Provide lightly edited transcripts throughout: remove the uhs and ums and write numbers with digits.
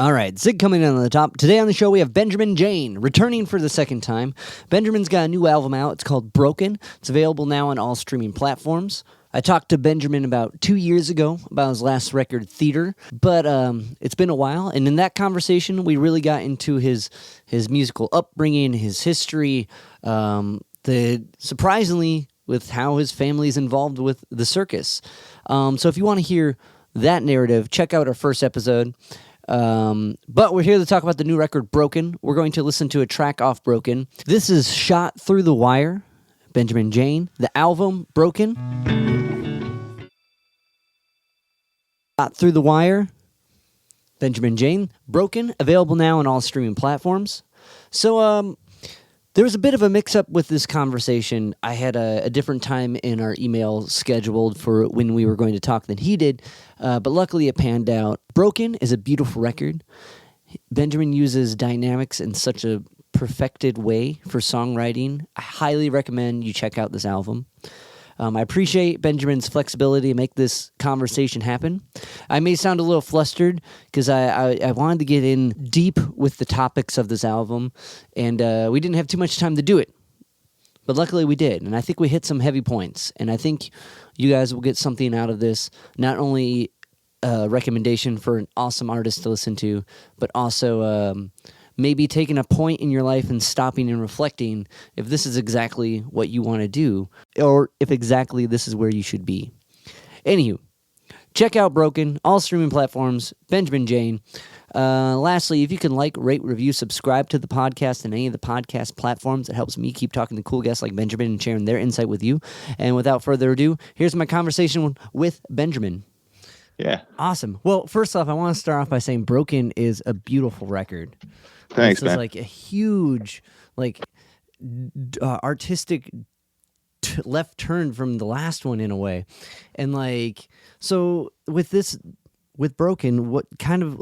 All right, Zig coming in on the top. Today on the show, we have Benjamin Jayne, returning for the second time. Benjamin's got a new album out. It's called Broken. It's available now on all streaming platforms. I talked to Benjamin about 2 years ago about his last record, Theater, but it's been a while. And in that conversation, we really got into his musical upbringing, his history, surprisingly, with how his family is involved with the circus. So if you want to hear that narrative, check out our first episode. But we're here to talk about the new record, Broken. We're going to listen to a track off Broken. This is Shot Through the Wire, Benjamin Jayne. The album, Broken. Shot Through the Wire, Benjamin Jayne. Broken, available now on all streaming platforms. So, there was a bit of a mix-up with this conversation. I had a different time in our email scheduled for when we were going to talk than he did, but luckily it panned out. Broken is a beautiful record. Benjamin uses dynamics in such a perfected way for songwriting. I highly recommend you check out this album. I appreciate Benjamin's flexibility to make this conversation happen. I may sound a little flustered because I wanted to get in deep with the topics of this album, and we didn't have too much time to do it. But luckily we did, and I think we hit some heavy points, and I think you guys will get something out of this, not only a recommendation for an awesome artist to listen to, but also maybe taking a point in your life and stopping and reflecting if this is exactly what you want to do, or if exactly this is where you should be. Anywho, check out Broken, all streaming platforms, Benjamin Jayne. Lastly, if you can like, rate, review, subscribe to the podcast in any of the podcast platforms, it helps me keep talking to cool guests like Benjamin and sharing their insight with you. And without further ado, here's my conversation with Benjamin. Yeah. Awesome. Well, first off, I want to start off by saying Broken is a beautiful record. Thanks, this man. is like a huge, artistic left turn from the last one in a way, and so with Broken, what kind of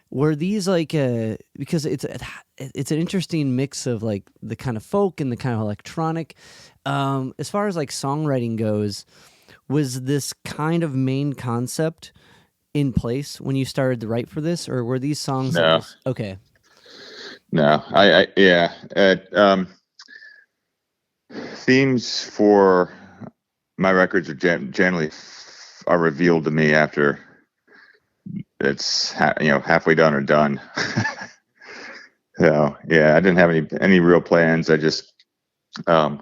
were these because it's an interesting mix of the kind of folk and the kind of electronic. As far as songwriting goes, was this kind of main concept in place when you started to write for this, or were these songs? No. Okay. No, themes for my records are generally are revealed to me after it's halfway done or done. So yeah, I didn't have any real plans. I just the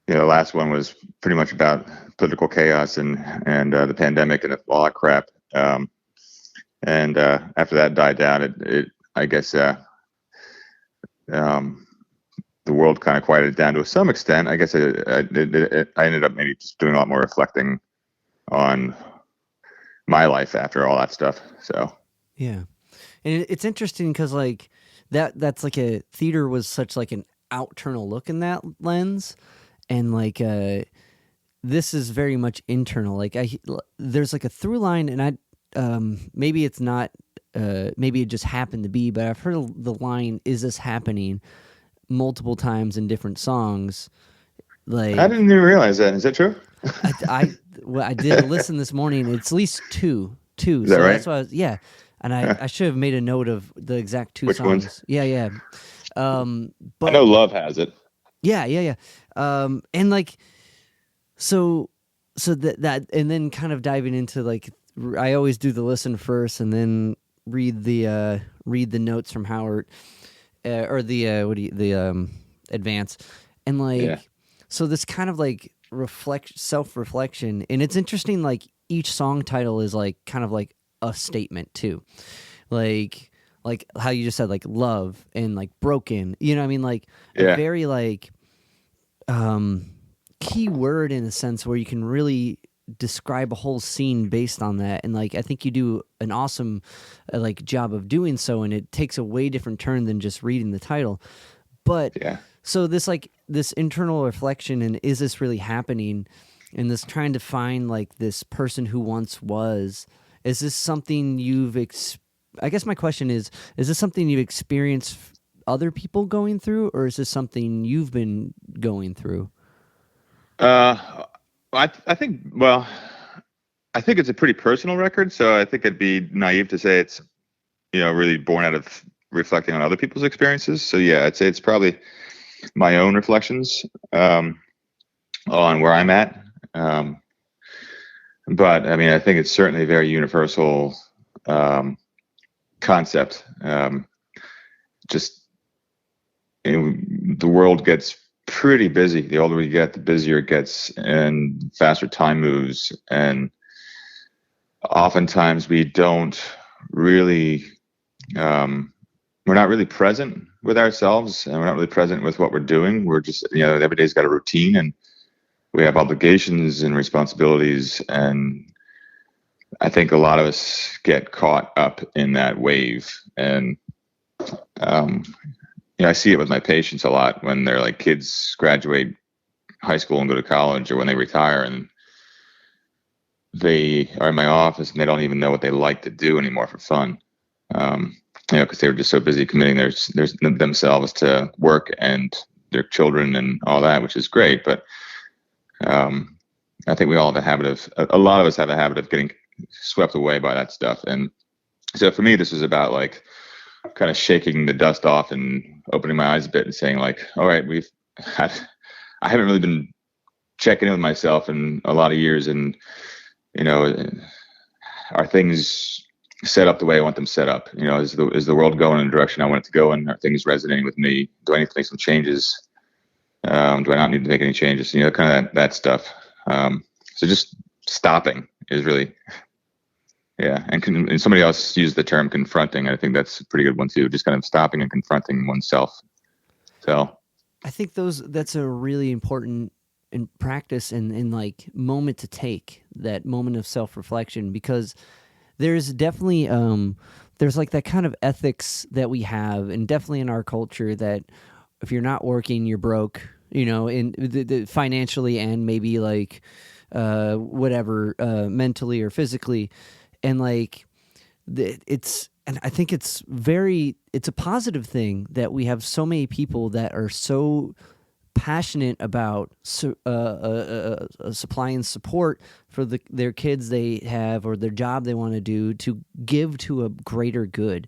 last one was pretty much about political chaos and the pandemic and all that crap. And after that died down, I guess the world kind of quieted down to some extent. I guess I ended up maybe just doing a lot more reflecting on my life after all that stuff. So yeah, and it's interesting because that's a theater was such an outernal look in that lens, and this is very much internal. There's a through line, and maybe it's not. Maybe it just happened to be, but I've heard the line, "Is this happening?" multiple times in different songs. I didn't even realize that. Is that true? I did listen this morning. It's at least two. Is that right? That's why and I should have made a note of the exact two Which songs. ones? Yeah. But I know Love has it. Yeah. And so that and then kind of diving into I always do the listen first and then read the notes from Howard or the advance, and so this kind of self-reflection, and it's interesting. Each song title is kind of a statement too, like how you just said love and broken. You know what I mean? A very key word in a sense where you can really describe a whole scene based on that, and I think you do an awesome job of doing so, and it takes a way different turn than just reading the title. But so this internal reflection, and is this really happening, and this trying to find this person who once was, is this something you've I guess my question is this something you've experienced other people going through, or is this something you've been going through? I think it's a pretty personal record, so I think it'd be naive to say it's really born out of reflecting on other people's experiences. So yeah, I'd say it's probably my own reflections on where I'm at. But I mean, I think it's certainly a very universal concept. Just the world gets pretty busy. The older we get, the busier it gets, and faster time moves. And oftentimes we don't really, we're not really present with ourselves, and we're not really present with what we're doing. We're just, every day's got a routine, and we have obligations and responsibilities. And I think a lot of us get caught up in that wave. And, I see it with my patients a lot when they're like kids graduate high school and go to college, or when they retire and they are in my office and they don't even know what they like to do anymore for fun. Because they were just so busy committing themselves to work and their children and all that, which is great. But I think we all have a lot of us have a habit of getting swept away by that stuff. And so for me, this was about like kind of shaking the dust off and opening my eyes a bit and saying like, all right, I haven't really been checking in with myself in a lot of years. And, are things set up the way I want them set up? Is the world going in the direction I want it to go in? Are things resonating with me? Do I need to make some changes? Do I not need to make any changes? Kind of that stuff. So just stopping is really, yeah. And somebody else used the term confronting. I think that's a pretty good one too. Just kind of stopping and confronting oneself. So I think that's a really important in practice and like moment to take, that moment of self-reflection, because there's definitely there's like that kind of ethics that we have, and definitely in our culture, that if you're not working, you're broke, in the financially and maybe like whatever, mentally or physically. And like and I think it's a positive thing that we have so many people that are so passionate about supplying support for their kids they have, or their job they want to do, to give to a greater good.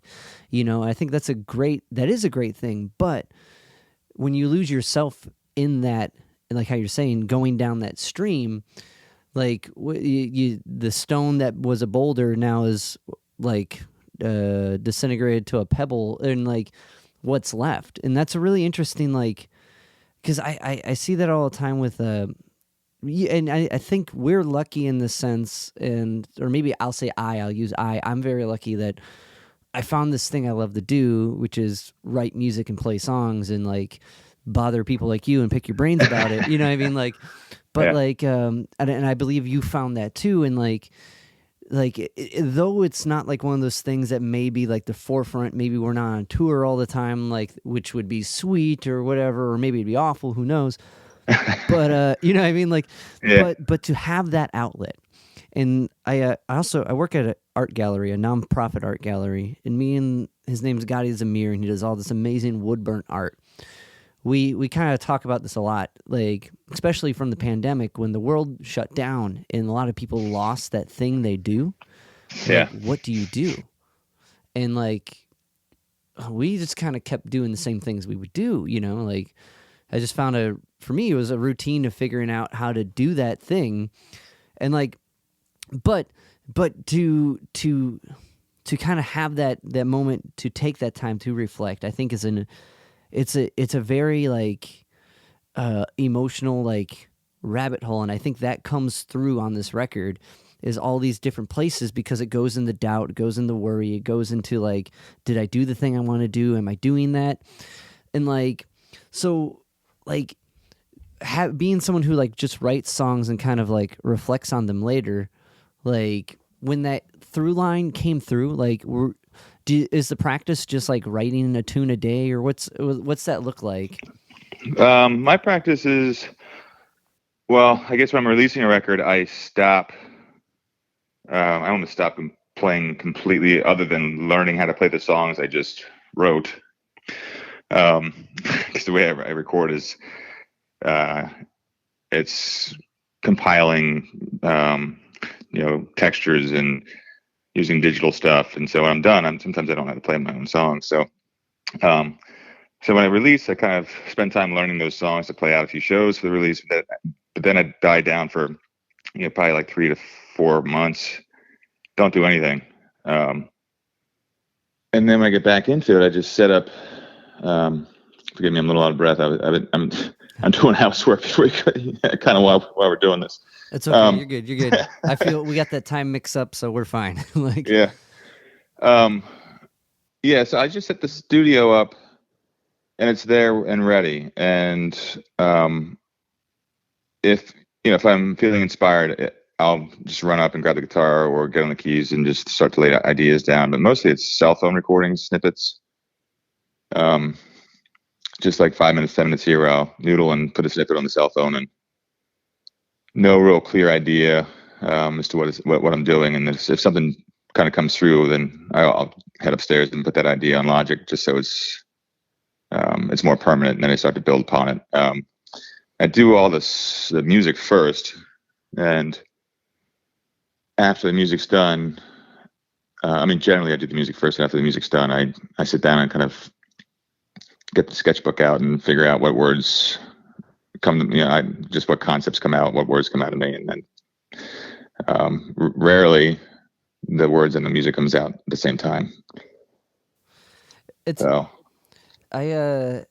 I think that is a great thing. But when you lose yourself in that, like how you're saying, going down that stream, like the stone that was a boulder now is like disintegrated to a pebble, and like what's left. And that's a really interesting, like, because I see that all the time with and I think we're lucky in the sense, or maybe I'll use I'm very lucky that I found this thing I love to do, which is write music and play songs and like bother people like you and pick your brains about it. You know what I mean? Like, but yeah. Like, and I believe you found that too. And like though it's not like one of those things that may be like the forefront, maybe we're not on tour all the time, like, which would be sweet or whatever, or maybe it'd be awful, who knows. But you know what I mean? Like, yeah. But to have that outlet. And I work at an art gallery, a nonprofit art gallery, and his name's Gadi Zamir, and he does all this amazing wood burnt art. We kind of talk about this a lot, like, especially from the pandemic, when the world shut down and a lot of people lost that thing they do. Yeah. Like, what do you do? And like, we just kind of kept doing the same things we would do, like, I just found for me, it was a routine of figuring out how to do that thing. And like, but to kind of have that moment, to take that time to reflect, I think it's a very like emotional like rabbit hole, and I think that comes through on this record, is all these different places, because it goes into doubt, it goes into worry, it goes into like, did I do the thing I want to do? Am I doing that? And like, so like being someone who like just writes songs and kind of like reflects on them later, like when that through line came through, like is the practice just like writing a tune a day, or what's that look like? My practice is, well, I guess when I'm releasing a record, I stop. I want to stop playing completely, other than learning how to play the songs I just wrote. Because the way I record is, it's compiling, textures and using digital stuff. And so when I'm done, sometimes I don't have to play my own songs. So so when I release, I kind of spend time learning those songs to play out a few shows for the release. But then I die down for probably like 3 to 4 months. Don't do anything. And then when I get back into it, I just set up. Forgive me, I'm a little out of breath. I'm doing housework before kind of while we're doing this. It's okay. You're good. You're good. I feel we got that time mix up, so we're fine. Like yeah. Yeah. So I just set the studio up, and it's there and ready. And if I'm feeling inspired, I'll just run up and grab the guitar or get on the keys and just start to lay ideas down. But mostly it's cell phone recordings, snippets. Just like 5 minutes, 10 minutes here, where I'll noodle and put a snippet on the cell phone, and no real clear idea as to what I'm doing. And if something kind of comes through, then I'll head upstairs and put that idea on Logic, just so it's more permanent. And then I start to build upon it. I do all the music first, and after the music's done, generally I do the music first, and after the music's done, I sit down and kind of get the sketchbook out and figure out what words come, just what concepts come out, what words come out of me. And then rarely the words and the music comes out at the same time. I've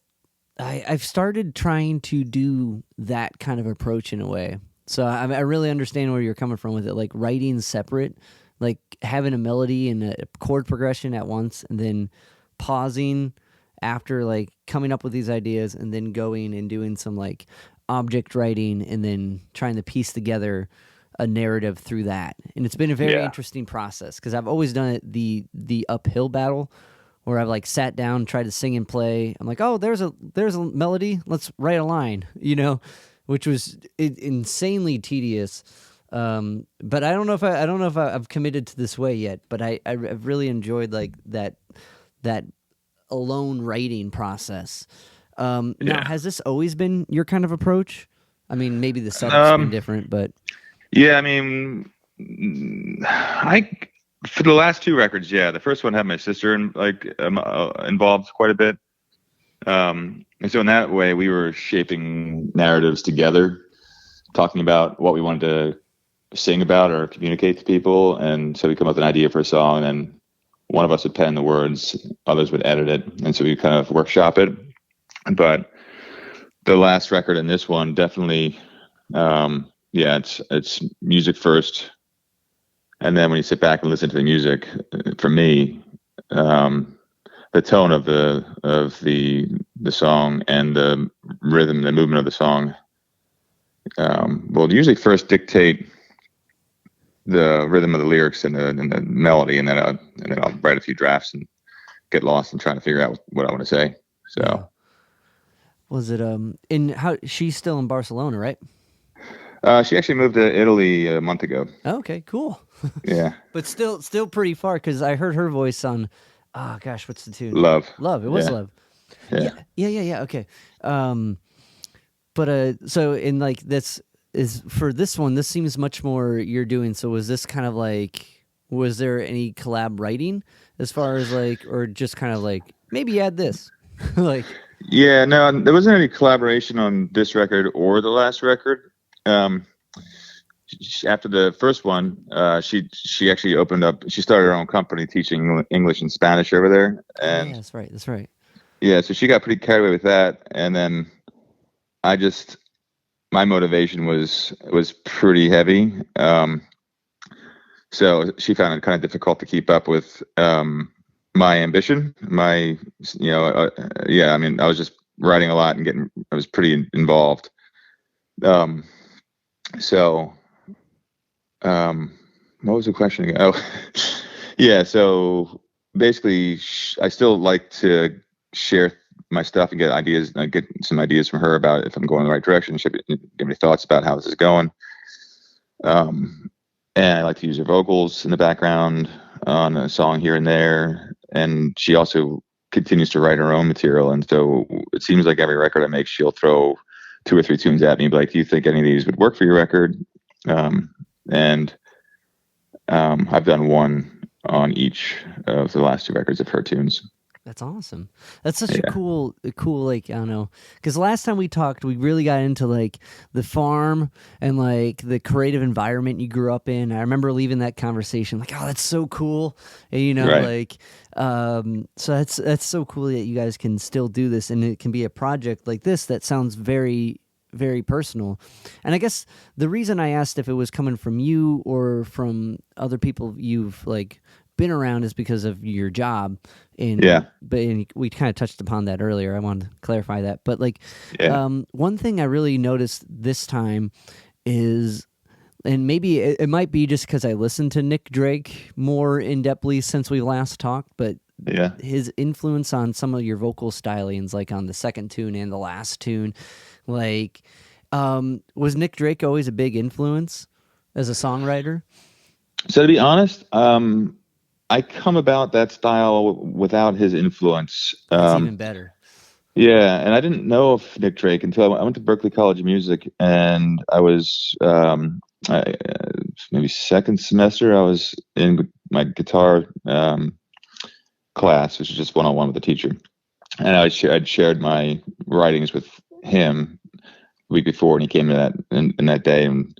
started trying to do that kind of approach in a way. So I really understand where you're coming from with it, like writing separate, like having a melody and a chord progression at once, and then pausing after like coming up with these ideas, and then going and doing some like object writing, and then trying to piece together a narrative through that. And it's been a very interesting process, because I've always done it the uphill battle, where I've like sat down, tried to sing and play. I'm like, oh, there's a melody, let's write a line, which was insanely tedious. But I don't know if I've committed to this way yet. But I've really enjoyed like that alone writing process. Now, has this always been your kind of approach? I mean, maybe the setup's been different, but yeah, for the last 2 records, the first one had my sister involved quite a bit, and so in that way we were shaping narratives together, talking about what we wanted to sing about or communicate to people. And so we come up with an idea for a song, and then one of us would pen the words, others would edit it, and so we kind of workshop it. But the last record and this one definitely, it's music first, and then when you sit back and listen to the music, for me, the tone of the song and the rhythm, the movement of the song, will usually first dictate the rhythm of the lyrics and the melody, and then I'll write a few drafts and get lost in trying to figure out what I want to say. So, was it she's still in Barcelona, right? She actually moved to Italy a month ago. Okay, cool. Yeah, but still pretty far, because I heard her voice on, what's the tune? Love. It was Love. Yeah. Okay. But so in like this is for this one, this seems much more you're doing. So was this kind of like, was there any collab writing as far as like, or just kind of like maybe add this, like? Yeah, no, there wasn't any collaboration on this record or the last record. After the first one, she actually opened up. She started her own company teaching English and Spanish over there. And that's right. Yeah, so she got pretty carried away with that, and then my motivation was pretty heavy. So she found it kind of difficult to keep up with my ambition. I was just writing a lot and I was pretty involved. So, what was the question again? Oh, yeah. So basically, I still like to share my stuff and get ideas. I get some ideas from her about if I'm going in the right direction. She give me thoughts about how this is going. And I like to use her vocals in the background on a song here and there. And she also continues to write her own material. And so it seems like every record I make, she'll throw 2 or 3 tunes at me and be like, do you think any of these would work for your record? And I've done one on each of the last two records of her tunes. That's awesome. That's such a cool, like, I don't know, because last time we talked, we really got into like the farm and like the creative environment you grew up in. I remember leaving that conversation like, oh, that's so cool, and, you know, like, so that's so cool that you guys can still do this, and it can be a project like this that sounds very, very personal. And I guess the reason I asked if it was coming from you or from other people you've like been around is because of your job. But we kind of touched upon that earlier. I wanted to clarify that. But like, one thing I really noticed this time is, and maybe it might be just because I listened to Nick Drake more in-depthly since we last talked, but his influence on some of your vocal stylings, like on the second tune and the last tune, like, was Nick Drake always a big influence as a songwriter? So to be honest, I come about that style without his influence. That's even better. Yeah, and I didn't know of Nick Drake until I went to Berklee College of Music, and I was maybe second semester. I was in my guitar class, which is just one-on-one with the teacher, and I'd shared my writings with him the week before, and he came to that in that day and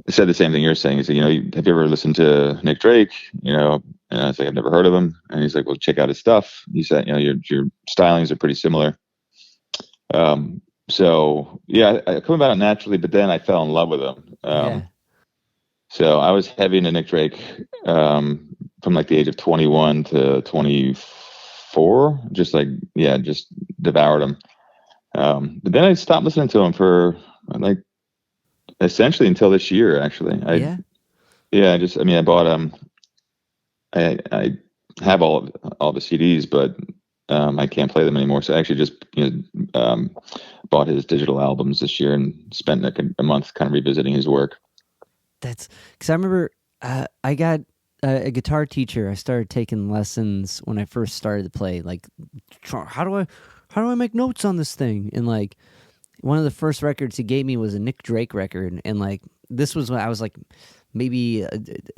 said the same thing you're saying. He said, have you ever listened to Nick Drake? And I was like, I've never heard of him. And he's like, well, check out his stuff. He said, your stylings are pretty similar. So yeah, I come about it naturally, but then I fell in love with him. So I was heavy into Nick Drake from like the age of 21 to 24, just devoured him. But then I stopped listening to him for like essentially until this year, actually. I bought I have all the CDs, but I can't play them anymore. So I actually just bought his digital albums this year and spent a month kind of revisiting his work. That's because I remember I got a guitar teacher. I started taking lessons when I first started to play. Like, how do I make notes on this thing? And like, one of the first records he gave me was a Nick Drake record, and like this was when I was like maybe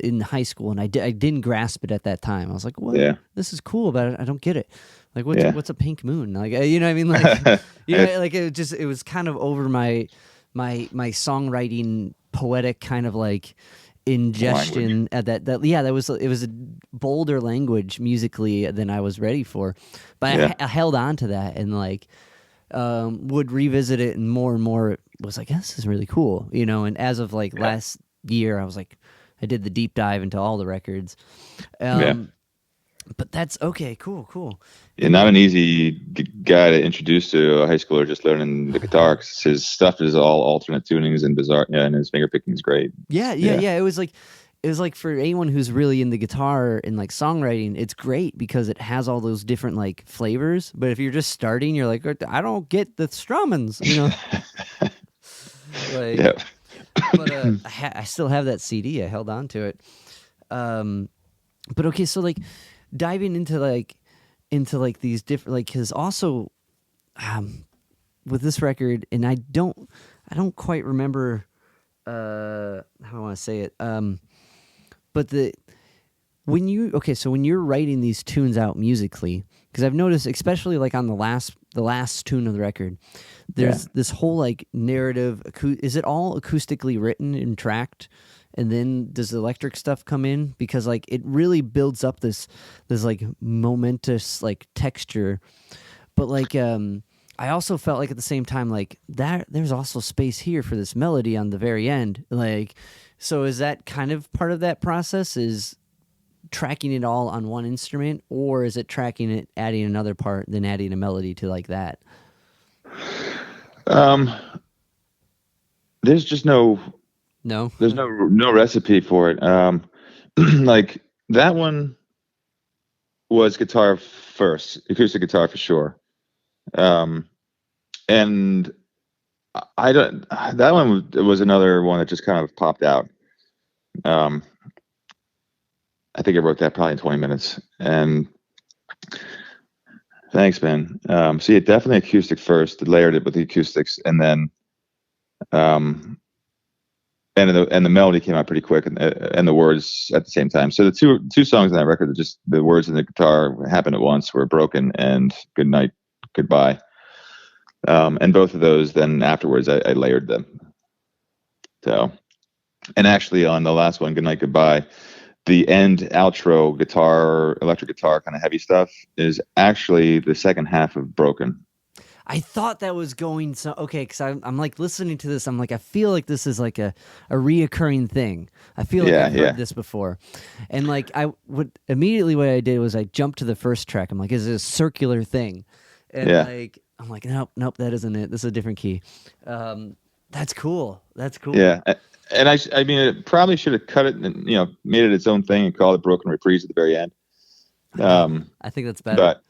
in high school, and I didn't grasp it at that time. I was like, "What? Yeah. This is cool, but I don't get it. Like, what's a pink moon? Like, you know what I mean? Like, like it was kind of over my songwriting poetic kind of like ingestion at that it was a bolder language musically than I was ready for, but I held on to that and like. Would revisit it and more was like, this is really cool, and as of like last year I was like, I did the deep dive into all the records. But that's okay, cool. And not an easy guy to introduce to a high schooler just learning the guitar, because his stuff is all alternate tunings and bizarre, and his finger picking is great. It was like for anyone who's really into guitar and like songwriting, it's great because it has all those different like flavors. But if you're just starting, you're like, I don't get the strummings, like, but I still have that CD. I held on to it. But okay, so like diving into these different, like, because also with this record, and I don't quite remember how I want to say it. But when you're writing these tunes out musically, because I've noticed, especially like on the last tune of the record, there's this whole like narrative. Is it all acoustically written and tracked, and then does the electric stuff come in? Because like it really builds up this like momentous like texture, but like I also felt like at the same time like that there's also space here for this melody on the very end, like. So is that kind of part of that process, is tracking it all on one instrument, or is it tracking it, adding another part, then adding a melody to like that? There's just no recipe for it. Like that one was guitar first, acoustic guitar for sure. And that one was another one that just kind of popped out. I think I wrote that probably in 20 minutes. And thanks, man. So yeah, definitely acoustic first, layered it with the acoustics, and then and the melody came out pretty quick, and the words at the same time. So the two songs on that record, just the words and the guitar happened at once, were Broken and Good Night, Goodbye. And both of those, then afterwards, I layered them. So, and actually on the last one, Good Night, Goodbye, the end outro guitar, electric guitar, kind of heavy stuff, is actually the second half of Broken. I thought that was going so okay, because I'm like listening to this. I'm like, I feel like this is like a reoccurring thing. I feel like I've heard this before, and like I would immediately what I did was I jumped to the first track. I'm like, is it a circular thing? And like I'm like, nope, that isn't it. This is a different key. That's cool. That's cool. Yeah, and I mean, it probably should have cut it and made it its own thing and called it Broken Reprise at the very end. I think that's better. But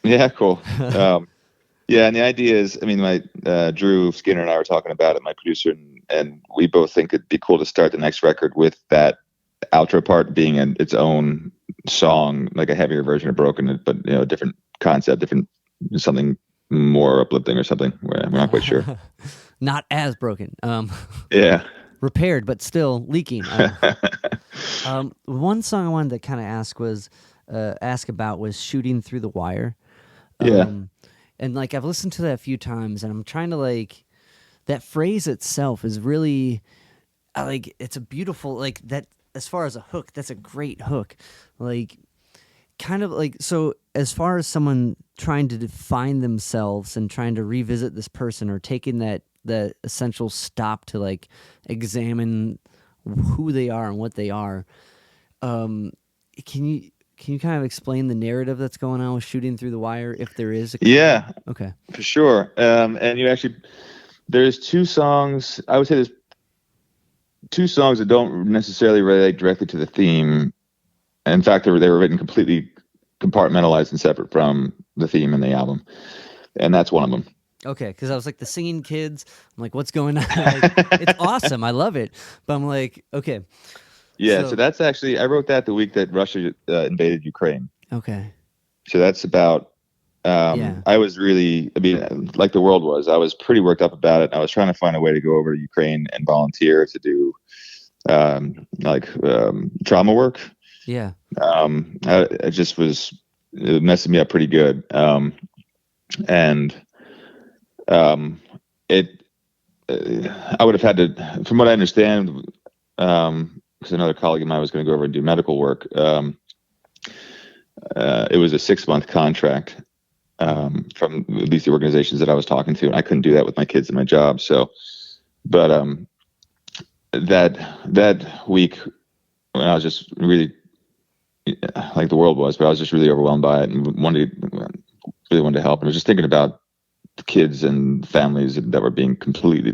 yeah, cool. Yeah, and the idea is, I mean, my Drew Skinner and I were talking about it, my producer, and we both think it'd be cool to start the next record with that outro part being its own song, like a heavier version of Broken, but a different concept, something more uplifting or something. We're not quite sure. Not as broken. Yeah. Repaired, but still leaking. One song I wanted to kind of ask about was Shooting Through the Wire. And like I've listened to that a few times, and I'm trying to like that phrase itself is really like it's a beautiful like that as far as a hook. That's a great hook, like kind of like so. As far as someone trying to define themselves and trying to revisit this person or taking that essential stop to like examine who they are and what they are, can you kind of explain the narrative that's going on with Shooting Through the Wire, if there is? Yeah. Okay. For sure. And there's two songs. I would say there's two songs that don't necessarily relate directly to the theme. In fact, they were written completely compartmentalized and separate from the theme in the album, and that's one of them. Okay, because I was like the singing kids. I'm like, what's going on? Like, it's awesome. I love it. But I'm like, okay. Yeah, so that's actually, I wrote that the week that Russia invaded Ukraine. Okay. So that's about, I was really, I mean, like the world was, I was pretty worked up about it. I was trying to find a way to go over to Ukraine and volunteer to do trauma work. Yeah. It just was messing me up pretty good. I would have had to, from what I understand, because another colleague of mine was going to go over and do medical work. It was a 6-month contract from at least the organizations that I was talking to, and I couldn't do that with my kids and my job. So, but that week when I was just really like the world was, but I was just really overwhelmed by it and really wanted to help. And I was just thinking about the kids and families that were being completely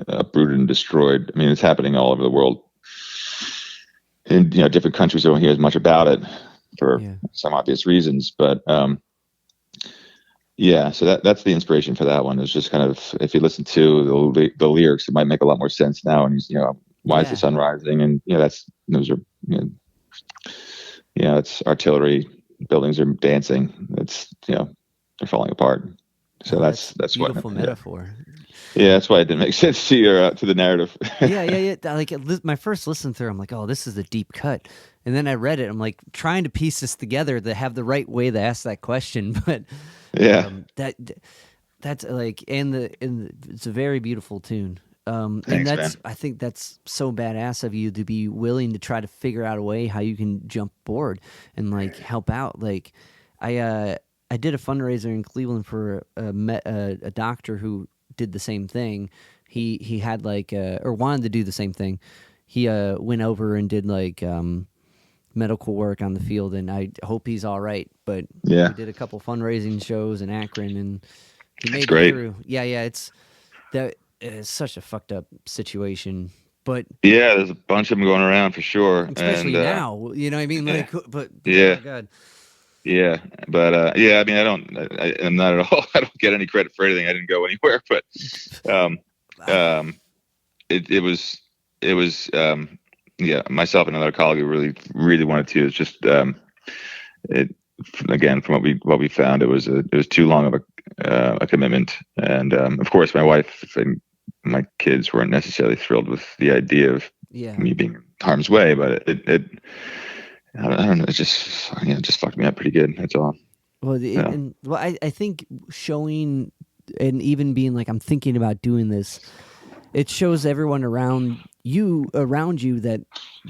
uprooted and destroyed. I mean, it's happening all over the world. In different countries, I don't hear as much about it for some obvious reasons, but so that's the inspiration for that one. It's just kind of, if you listen to the lyrics, it might make a lot more sense now. And why is the sun rising? And those are it's artillery, buildings are dancing. It's they're falling apart. So that's beautiful metaphor. Yeah, that's why it didn't make sense to the narrative. yeah. Like my first listen through, I'm like, oh, this is a deep cut, and then I read it. I'm like trying to piece this together to have the right way to ask that question. But that's like, and it's a very beautiful tune. Thanks, and man. I think that's so badass of you to be willing to try to figure out a way how you can jump board and like help out. Like I did a fundraiser in Cleveland for a doctor who did the same thing. He had or wanted to do the same thing. He went over and did medical work on the field, and I hope he's all right. But we did a couple fundraising shows in Akron, and he made it through. Yeah, it's such a fucked up situation. But there's a bunch of them going around for sure, especially now. You know what I mean? But yeah. Oh God. Yeah, but I mean, I'm not at all. I don't get any credit for anything. I didn't go anywhere, but it was myself and another colleague who really, really wanted to. It's just again, from what we found, it was too long of a commitment, and of course, my wife and my kids weren't necessarily thrilled with the idea of Yeah. me being in harm's way, but it I don't know, it just fucked me up pretty good. That's all. Well, I think showing and even being like, I'm thinking about doing this, it shows everyone around you that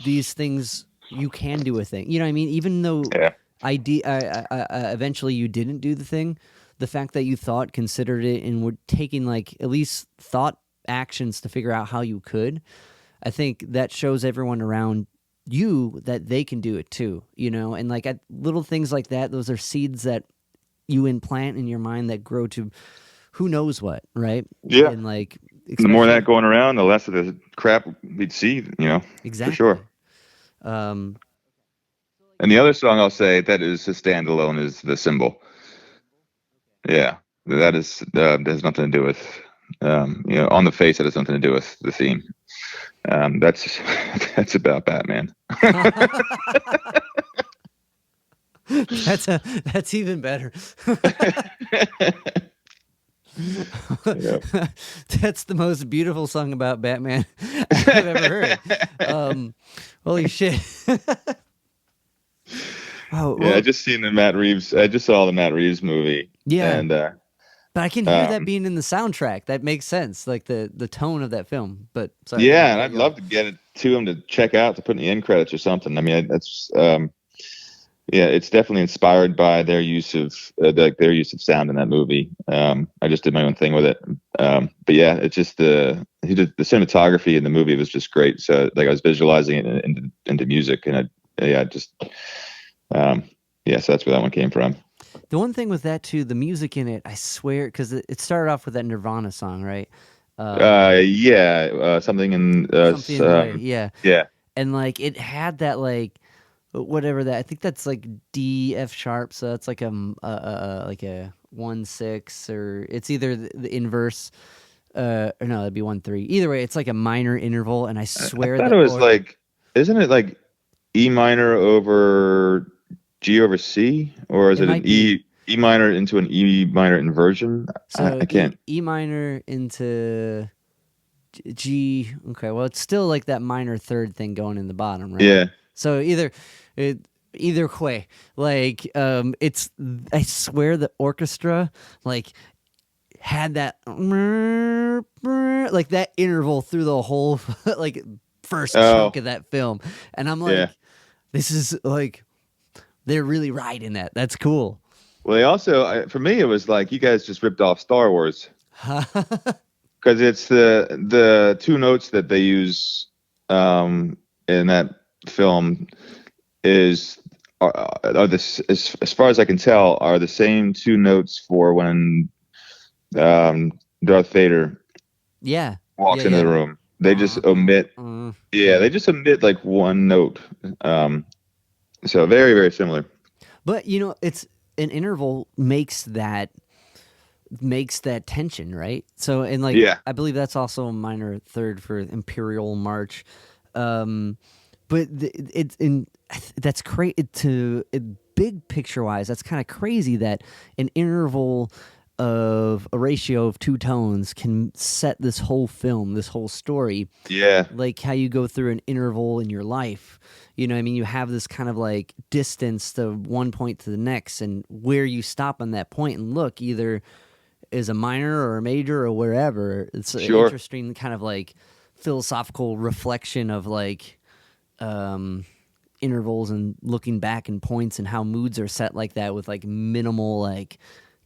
these things you can do a thing. You know what I mean? Even though Yeah. eventually you didn't do the thing, the fact that you thought, considered it, and were taking like at least thought actions to figure out how you could, I think that shows everyone around you that they can do it too, you know? And like little things like that, those are seeds that you implant in your mind that grow to who knows what, right? Yeah. And like, The more of that going around, the less of the crap we'd see, exactly. for sure. Um, And the other song I'll say that is a standalone is The Symbol. Yeah. That has nothing to do with, on the face, it has nothing to do with the theme. That's about Batman. That's even better. Yep. That's the most beautiful song about Batman I've ever heard. Holy shit. Oh, well, I just saw the Matt Reeves movie. Yeah. And but I can hear that being in the soundtrack. That makes sense, like the tone of that film. But sorry. Yeah, and I'd love to get it to him to check out, to put in the end credits or something. I mean, that's it's definitely inspired by their use of sound in that movie. I just did my own thing with it, but yeah, it's just the cinematography in the movie was just great. So like I was visualizing it into music, and so that's where that one came from. The one thing with that too, the music in it, I swear, because it started off with that Nirvana song, right? Something in something in the way, yeah. Yeah. And like it had that like whatever that, I think that's like D F sharp, so that's like a 1/6, or it's either the inverse, or no, that'd be 1/3. Either way, it's like a minor interval, and I swear I thought it was like, isn't it like E minor over G over C, or is it an E minor into an E minor inversion? So I can't. E minor into G. Okay, well, it's still like that minor third thing going in the bottom, right? Yeah. So either way, like it's, I swear the orchestra like had that like that interval through the whole like first chunk of that film, and I'm like, this is like they're really riding that. That's cool. Well, they also, for me, it was like you guys just ripped off Star Wars, because it's the two notes that they use in that film are this, as far as I can tell, are the same two notes for when Darth Vader walks into the room. They just omit they just omit like one note. So very, very similar. But it's an interval makes that tension, right? So, and like I believe that's also a minor third for Imperial March. But that's crazy to big picture wise. That's kind of crazy that an interval of a ratio of two tones can set this whole film, this whole story. Yeah, like how you go through an interval in your life. You know what I mean? You have this kind of like distance to one point to the next, and where you stop on that point and look either is a minor or a major or wherever. It's an interesting kind of like philosophical reflection of like intervals and looking back and points and how moods are set like that with like minimal like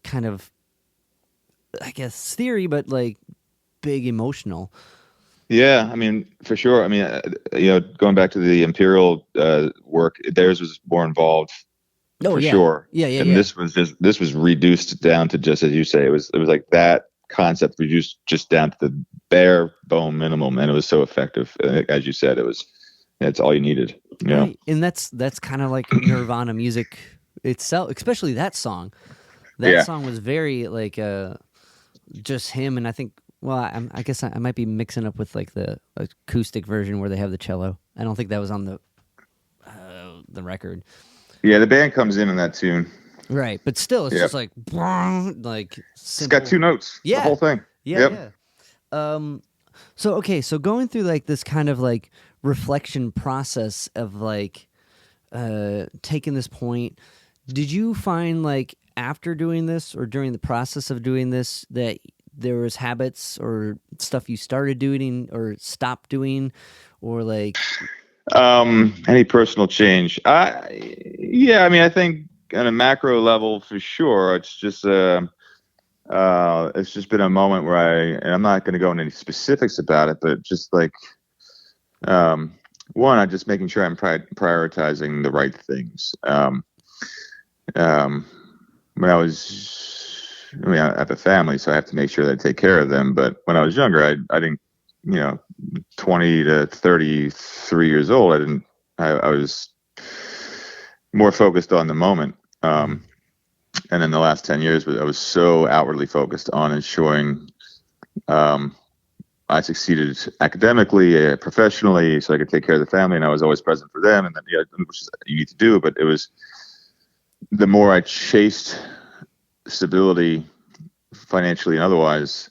kind of, I guess, theory, but like big emotional. Yeah, I mean, for sure. I mean, going back to the Imperial work, theirs was more involved. Sure. Yeah. And this was reduced down to, just as you say, it was like that concept reduced just down to the bare bone minimum, and it was so effective. As you said, it's all you needed. Yeah, right. And that's kind of like Nirvana music itself, especially that song. That song was very like just him, and I think. Well, I guess I might be mixing up with like the acoustic version where they have the cello. I don't think that was on the record. Yeah, the band comes in that tune. Right, but still, it's just like simple. It's got two notes. Yeah, the whole thing. Yeah. So going through like this kind of like reflection process of like taking this point, did you find like after doing this or during the process of doing this that there was habits or stuff you started doing or stopped doing or like Any personal change? Yeah, I mean, I think on a macro level, for sure, it's just been a moment where and I'm not going to go into any specifics about it, but just like, one, I'm just making sure I'm prioritizing the right things. Um, when I have a family, so I have to make sure that I take care of them. But when I was younger, I didn't, 20 to 33 years old, I was more focused on the moment. And in the last 10 years, I was so outwardly focused on ensuring I succeeded academically, professionally, so I could take care of the family, and I was always present for them, and then, which is you need to do. But it was the more I chased stability, financially and otherwise,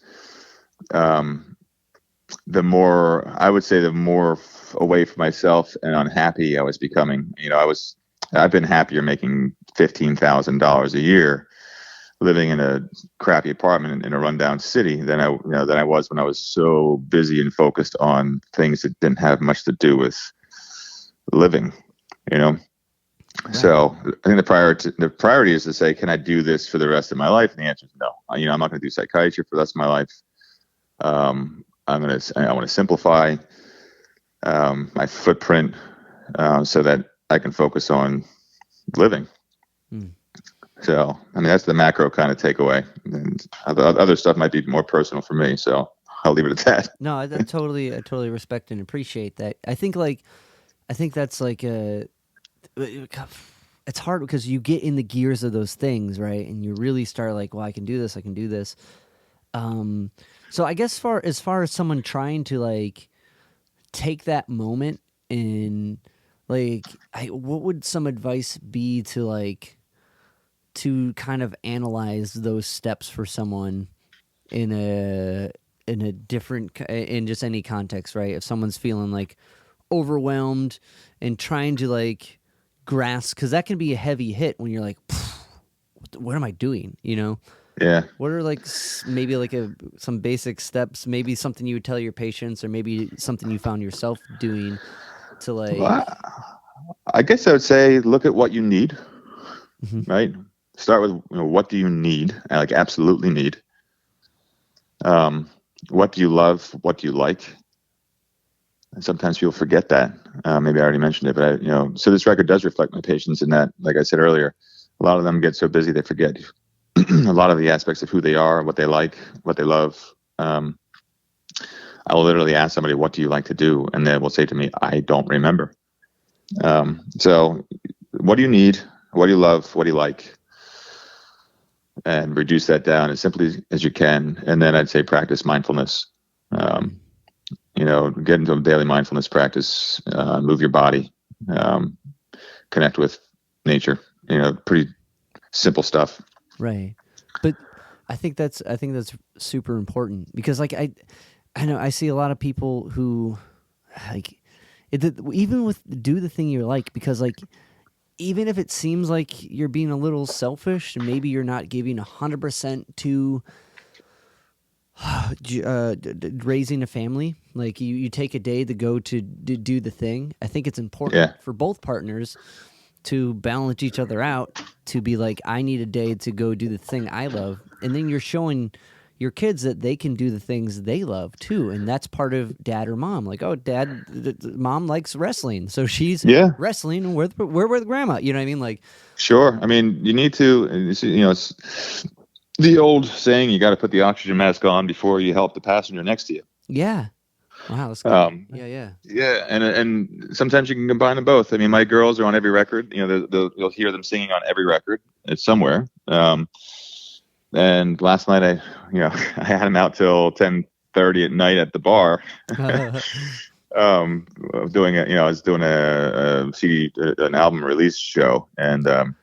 the more I would say, the more away from myself and unhappy I was becoming. I've been happier making $15,000 a year, living in a crappy apartment in a rundown city than I was when I was so busy and focused on things that didn't have much to do with living. Right. So I think the priority is to say, can I do this for the rest of my life? And the answer is no. I'm not going to do psychiatry for the rest of my life. I want to simplify my footprint so that I can focus on living. So, I mean, that's the macro kind of takeaway. And other stuff might be more personal for me. So I'll leave it at that. No, I totally respect and appreciate that. I think that's like it's hard because you get in the gears of those things, right? And you really start like, well, I can do this. So I guess as far as someone trying to like take that moment and like, what would some advice be to kind of analyze those steps for someone in a different, in just any context, right? If someone's feeling like overwhelmed and trying to like grasp, because that can be a heavy hit when you're like, what am I doing? Yeah. What are like maybe like some basic steps, maybe something you would tell your patients, or maybe something you found yourself doing to like. Well, I guess I would say look at what you need, right? Start with what do you need? I like absolutely need. What do you love? What do you like? And sometimes people forget that. Maybe I already mentioned it, but so this record does reflect my patients in that, like I said earlier, a lot of them get so busy they forget a lot of the aspects of who they are, what they like, what they love. I'll literally ask somebody, what do you like to do? And they will say to me, I don't remember. So what do you need? What do you love? What do you like? And reduce that down as simply as you can. And then I'd say practice mindfulness. Get into a daily mindfulness practice, move your body, connect with nature, pretty simple stuff. Right. But I think that's super important because like I know I see a lot of people who like even with do the thing you like, because like even if it seems like you're being a little selfish and maybe you're not giving 100% to raising a family, like you take a day to go to do the thing. I think it's important for both partners to balance each other out, to be like, I need a day to go do the thing I love. And then you're showing your kids that they can do the things they love too. And that's part of dad or mom. Like, oh, mom likes wrestling, so she's wrestling, and we're with grandma. You know what I mean? Like, sure. I mean, you need to, it's the old saying, you got to put the oxygen mask on before you help the passenger next to you. Yeah. Wow, that's good. Yeah. And sometimes you can combine them both. I mean, my girls are on every record. You'll hear them singing on every record. It's somewhere. And last night I had them out till 10:30 at night at the bar. I was doing a CD, an album release show, and have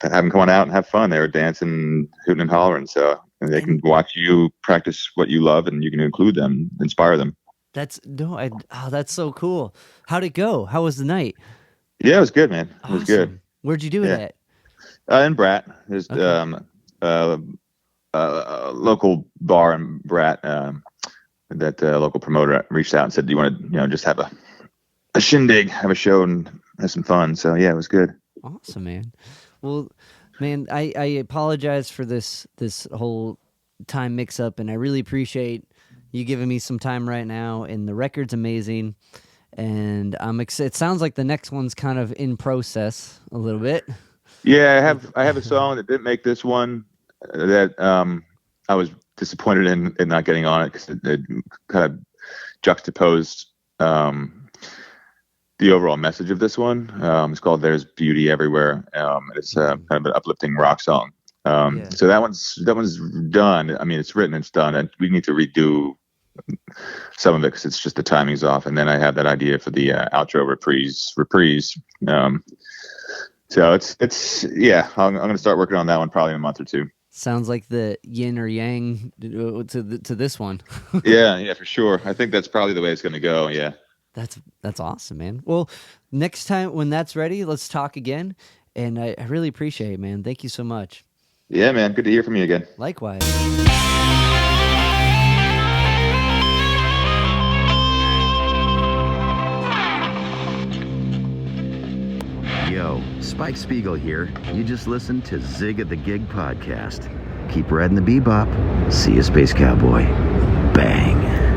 them come on out and have fun. They were dancing, hooting and hollering. So and they can watch you practice what you love, and you can include them, inspire them. That's so cool. How'd it go? How was the night? Yeah, it was good, man. It Awesome. was good. Where'd you do it at? In Bratt. There's Okay. a local bar in Bratt that local promoter reached out and said, "Do you want to, just have a shindig, have a show, and have some fun?" So yeah, it was good. Awesome, man. Well, man, I apologize for this whole time mix up, and I really appreciate you giving me some time right now. And the record's amazing, and it sounds like the next one's kind of in process a little bit. Yeah, I have a song that didn't make this one that I was disappointed in not getting on it because it kind of juxtaposed the overall message of this one. It's called "There's Beauty Everywhere." It's kind of an uplifting rock song. So that one's done. I mean, it's written, it's done, and we need to redo some of it because it's just the timing's off. And then I have that idea for the outro reprise. So it's I'm going to start working on that one probably in a month or two. Sounds like the yin or yang to this one. Yeah, for sure. I think that's probably the way it's going to go. Yeah. That's awesome, man. Well, next time when that's ready, let's talk again. And I really appreciate it, man. Thank you so much. Yeah, man. Good to hear from you again. Likewise. Yo, Spike Spiegel here. You just listened to Zig at the Gig podcast. Keep riding the bebop. See you, Space Cowboy. Bang.